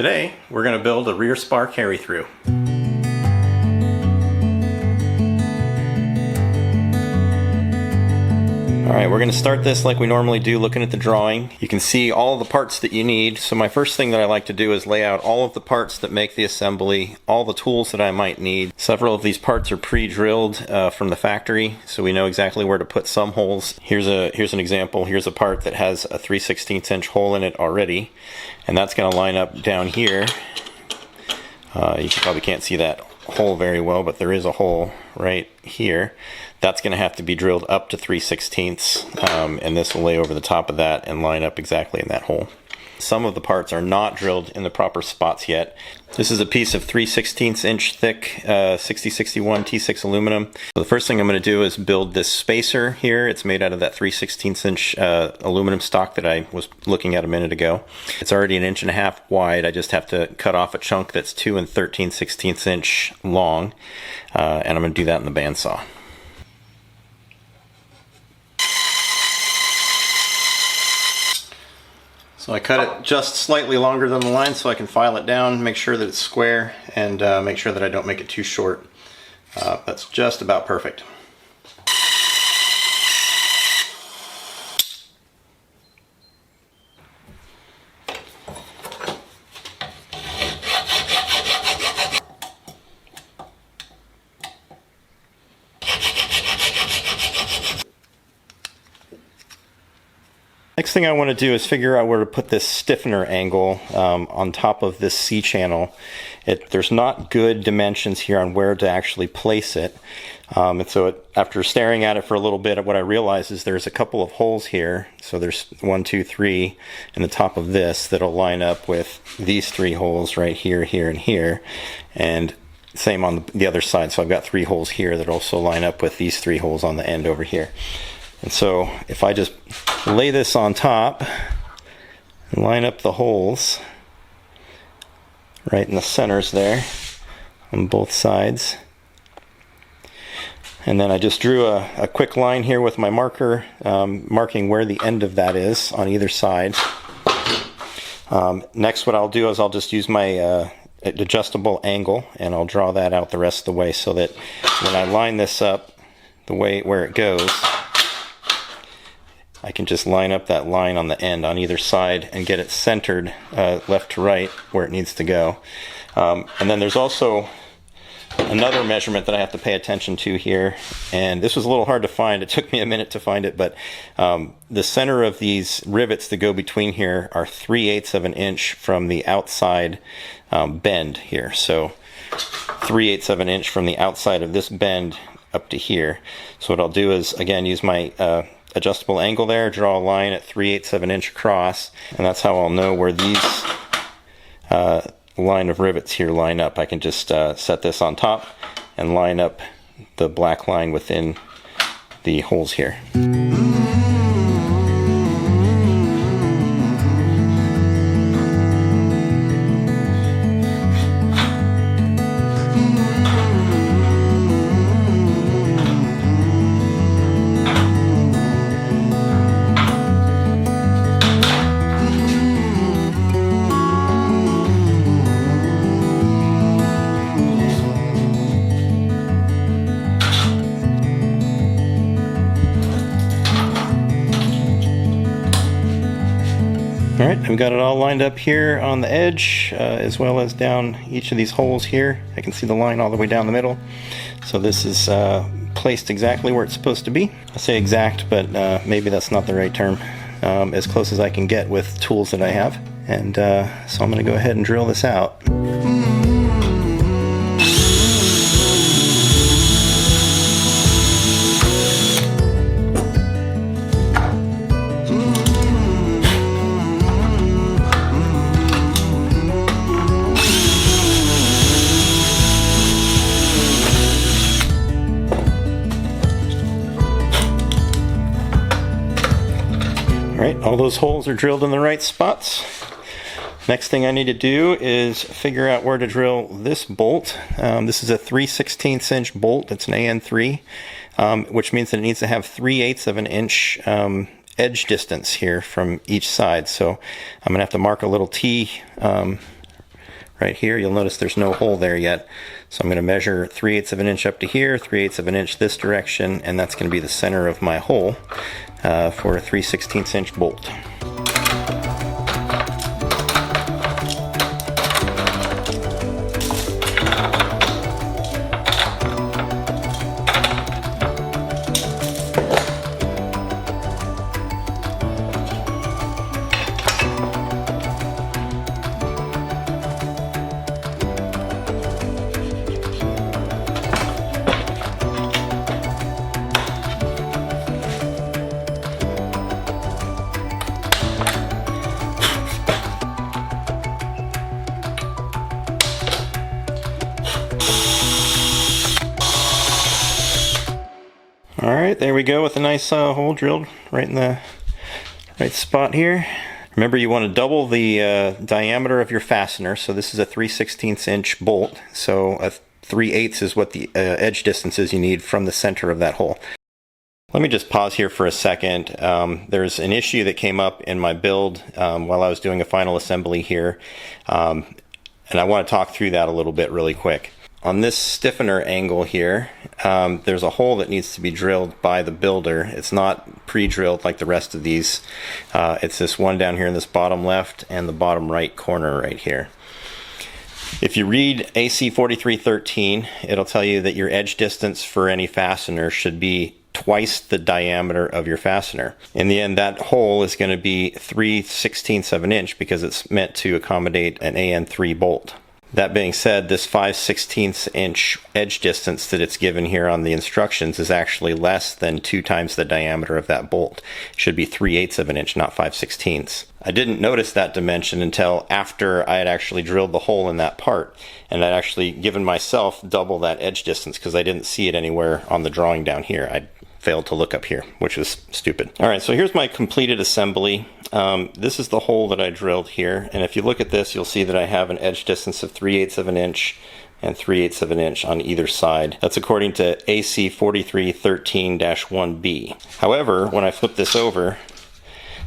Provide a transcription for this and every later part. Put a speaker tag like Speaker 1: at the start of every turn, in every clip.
Speaker 1: Today, we're going to build a rear spar carry-through. Alright, we're going to start this like we normally do, looking at the drawing. You can see all the parts that you need. So my first thing that I like to do is lay out all of the parts that make the assembly, all the tools that I might need. Several of these parts are pre-drilled from the factory, so we know exactly where to put some holes. Here's an example. Here's a part that has a 3/16 inch hole in it already, and that's going to line up down here. You probably can't see that hole very well, but there is a hole right here. That's going to have to be drilled up to 3/16, and this will lay over the top of that and line up exactly in that hole. Some of the parts are not drilled in the proper spots yet. This is a piece of 3/16 inch thick 6061 T6 aluminum. So the first thing I'm going to do is build this spacer here. It's made out of that 3/16 inch aluminum stock that I was looking at a minute ago. It's already 1.5 inches wide. I just have to cut off a chunk that's 2 13/16 inch long, and I'm going to do that in the bandsaw. So I cut it just slightly longer than the line so I can file it down, make sure that it's square, and make sure that I don't make it too short. That's just about perfect. Next thing I want to do is figure out where to put this stiffener angle on top of this C-channel. There's not good dimensions here on where to actually place it. And so after staring at it for a little bit, what I realized is there's a couple of holes here. So there's 1, 2, 3 in the top of this that'll line up with these 3 holes right here, here, and here. And same on the other side. So I've got 3 holes here that also line up with these 3 holes on the end over here. And so if I just lay this on top and line up the holes right in the centers there on both sides, and then I just drew a quick line here with my marker, marking where the end of that is on either side. Next, what I'll do is I'll just use my adjustable angle, and I'll draw that out the rest of the way so that when I line this up the way where it goes, I can just line up that line on the end on either side and get it centered left to right where it needs to go. And then there's also another measurement that I have to pay attention to here, and this was a little hard to find. It took me a minute to find it, but the center of these rivets that go between here are 3/8 of an inch from the outside bend here. So 3/8 of an inch from the outside of this bend up to here. So what I'll do is, again, use my adjustable angle there, draw a line at 3/8 of an inch across, and that's how I'll know where these line of rivets here line up. I can just set this on top and line up the black line within the holes here. Alright, I've got it all lined up here on the edge, as well as down each of these holes here. I can see the line all the way down the middle. So this is placed exactly where it's supposed to be. I say exact, but maybe that's not the right term. As close as I can get with tools that I have. And so I'm going to go ahead and drill this out. Alright, all those holes are drilled in the right spots. Next thing I need to do is figure out where to drill this bolt. This is a 3/16 inch bolt. It's an AN3, which means that it needs to have 3/8 of an inch edge distance here from each side. So I'm going to have to mark a little T right here. You'll notice there's no hole there yet. So I'm going to measure 3/8 of an inch up to here, 3/8 of an inch this direction, and that's going to be the center of my hole for a 3/16 inch bolt. Alright, there we go with a nice hole drilled right in the right spot here. Remember, you want to double the diameter of your fastener, so this is a 3/16 inch bolt, so a 3/8 is what the edge distance is you need from the center of that hole. Let me just pause here for a second. There's an issue that came up in my build while I was doing a final assembly here, and I want to talk through that a little bit really quick. On this stiffener angle here, there's a hole that needs to be drilled by the builder. It's not pre-drilled like the rest of these. It's this one down here in this bottom left and the bottom right corner right here. If you read AC 4313, it'll tell you that your edge distance for any fastener should be twice the diameter of your fastener. In the end, that hole is going to be 3/16 of an inch because it's meant to accommodate an AN3 bolt. That being said, this 5/16 inch edge distance that it's given here on the instructions is actually less than 2 times the diameter of that bolt. It should be 3/8 of an inch, not 5/16. I didn't notice that dimension until after I had actually drilled the hole in that part, and I'd actually given myself double that edge distance because I didn't see it anywhere on the drawing down here. I failed to look up here, which was stupid. Alright, so here's my completed assembly. This is the hole that I drilled here, and if you look at this, you'll see that I have an edge distance of 3/8 of an inch and 3/8 of an inch on either side. That's according to AC 4313-1B. However, when I flip this over,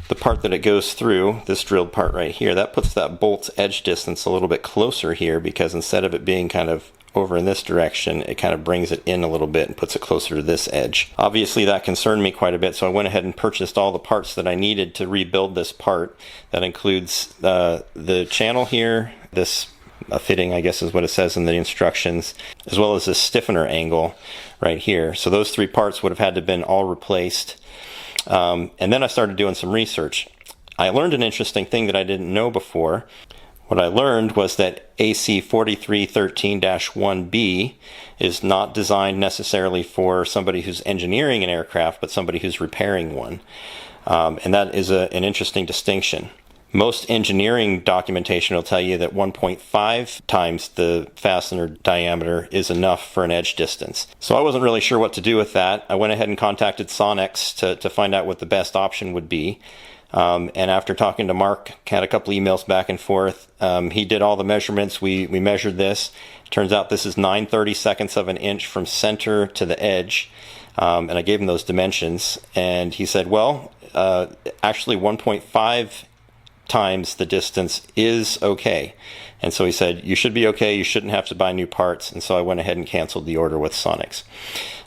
Speaker 1: the part that it goes through, this drilled part right here, that puts that bolt's edge distance a little bit closer here, because instead of it being kind of over in this direction, it kind of brings it in a little bit and puts it closer to this edge. Obviously that concerned me quite a bit, so I went ahead and purchased all the parts that I needed to rebuild this part. That includes the channel here, this fitting, I guess is what it says in the instructions, as well as this stiffener angle right here. So those 3 parts would have had to have been all replaced. And then I started doing some research. I learned an interesting thing that I didn't know before. What I learned was that AC 4313-1B is not designed necessarily for somebody who's engineering an aircraft, but somebody who's repairing one. And that is an interesting distinction. Most engineering documentation will tell you that 1.5 times the fastener diameter is enough for an edge distance. So I wasn't really sure what to do with that. I went ahead and contacted Sonex to find out what the best option would be. And after talking to Mark, had a couple emails back and forth, he did all the measurements. We measured this. Turns out this is 9/32 of an inch from center to the edge. And I gave him those dimensions. And he said, well, actually 1.5 times the distance is okay. And so he said, you should be okay. You shouldn't have to buy new parts. And so I went ahead and canceled the order with Sonex.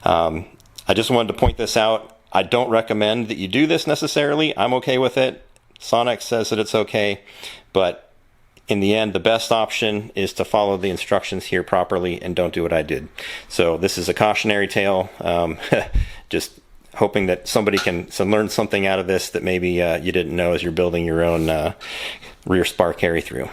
Speaker 1: I just wanted to point this out. I don't recommend that you do this necessarily. I'm okay with it. Sonex says that it's okay, but in the end, the best option is to follow the instructions here properly and don't do what I did. So this is a cautionary tale. Just hoping that somebody can learn something out of this that maybe you didn't know as you're building your own rear spar carry-through.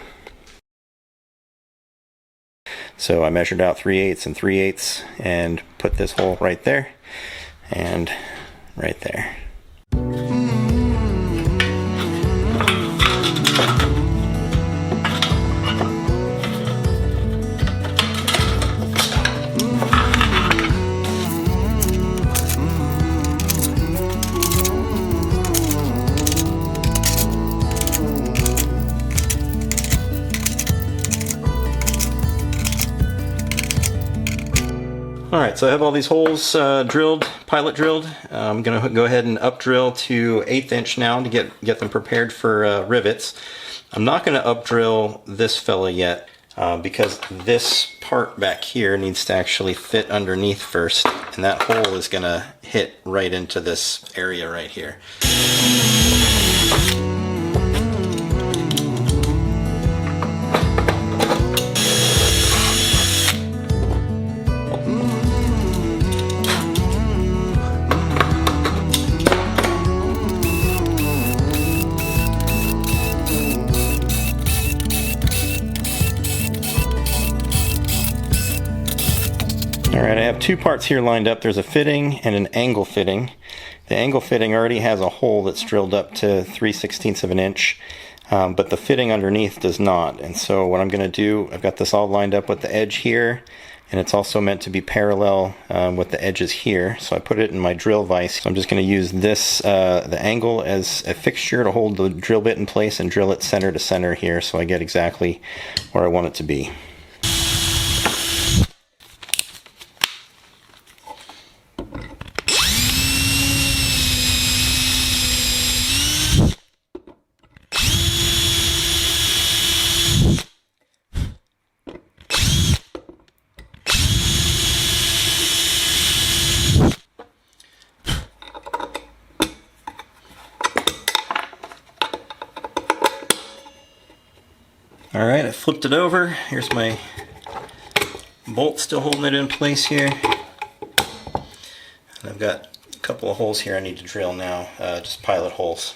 Speaker 1: So I measured out 3/8 and 3/8 and put this hole right there and right there. Alright, so I have all these holes drilled, pilot drilled. I'm going to go ahead and up drill to 1/8 inch now to get them prepared for rivets. I'm not going to up drill this fella yet. because this part back here needs to actually fit underneath first, and that hole is going to hit right into this area right here. Alright, I have two parts here lined up. There's a fitting and an angle fitting. The angle fitting already has a hole that's drilled up to 3/16 of an inch, but the fitting underneath does not. And so what I'm going to do, I've got this all lined up with the edge here, and it's also meant to be parallel with the edges here. So I put it in my drill vise. So I'm just going to use this, the angle, as a fixture to hold the drill bit in place and drill it center to center here so I get exactly where I want it to be. Alright, I flipped it over. Here's my bolt still holding it in place here. And I've got a couple of holes here I need to drill now, just pilot holes.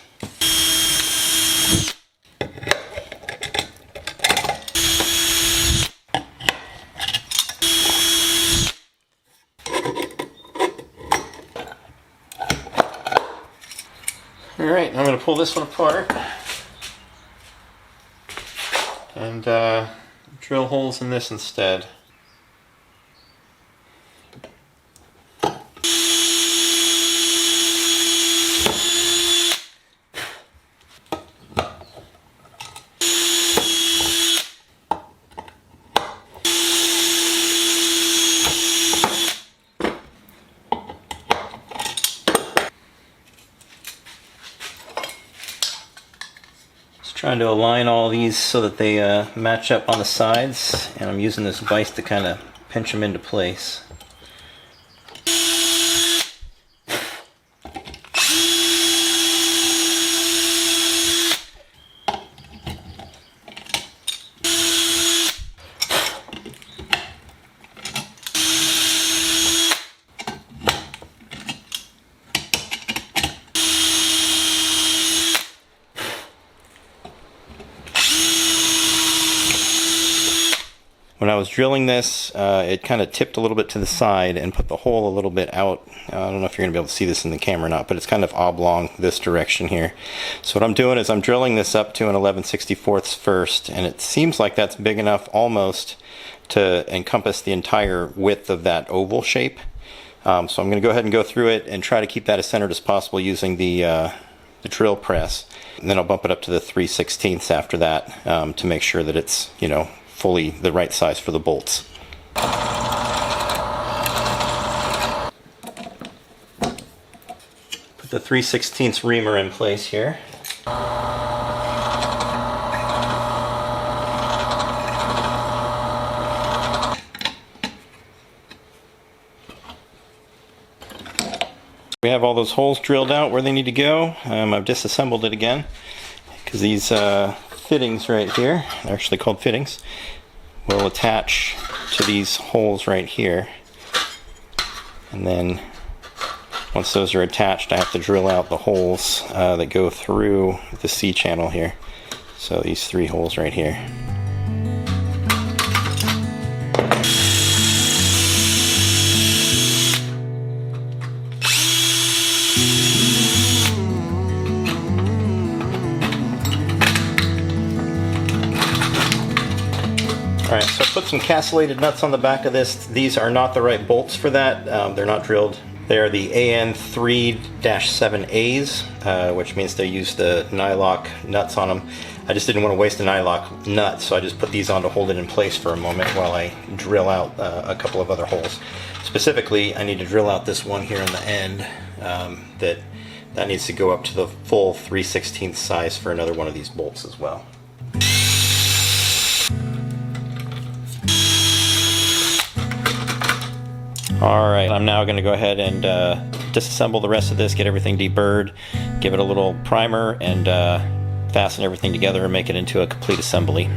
Speaker 1: Alright, I'm going to pull this one apart and drill holes in this instead. Trying to align all these so that they match up on the sides, and I'm using this vise to kind of pinch them into place. When I was drilling this, it kind of tipped a little bit to the side and put the hole a little bit out. I don't know if you're going to be able to see this in the camera or not, but it's kind of oblong this direction here. So what I'm doing is I'm drilling this up to an 11/64 first, and it seems like that's big enough almost to encompass the entire width of that oval shape. So I'm going to go ahead and go through it and try to keep that as centered as possible using the drill press. And then I'll bump it up to the 3/16 after that to make sure that it's, you know, fully the right size for the bolts. Put the 3/16 reamer in place here. We have all those holes drilled out where they need to go. I've disassembled it again because these fittings right here, they're actually called fittings, will attach to these holes right here. And then once those are attached, I have to drill out the holes that go through the C channel here. So these three holes right here. Alright, so I put some castellated nuts on the back of this. These are not the right bolts for that. They're not drilled. They're the AN3-7As, which means they use the nylock nuts on them. I just didn't want to waste a nylock nut, so I just put these on to hold it in place for a moment while I drill out a couple of other holes. Specifically, I need to drill out this one here on the end that needs to go up to the full 3/16 size for another one of these bolts as well. Alright, I'm now going to go ahead and disassemble the rest of this, get everything deburred, give it a little primer, and fasten everything together and make it into a complete assembly.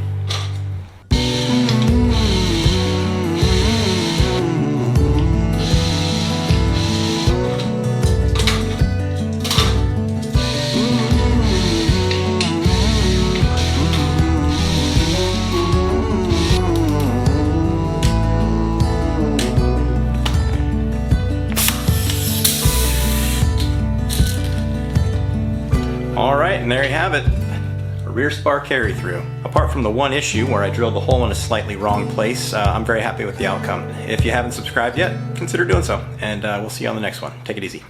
Speaker 1: Alright, and there you have it. A rear spar carry through. Apart from the one issue where I drilled the hole in a slightly wrong place, I'm very happy with the outcome. If you haven't subscribed yet, consider doing so, and we'll see you on the next one. Take it easy.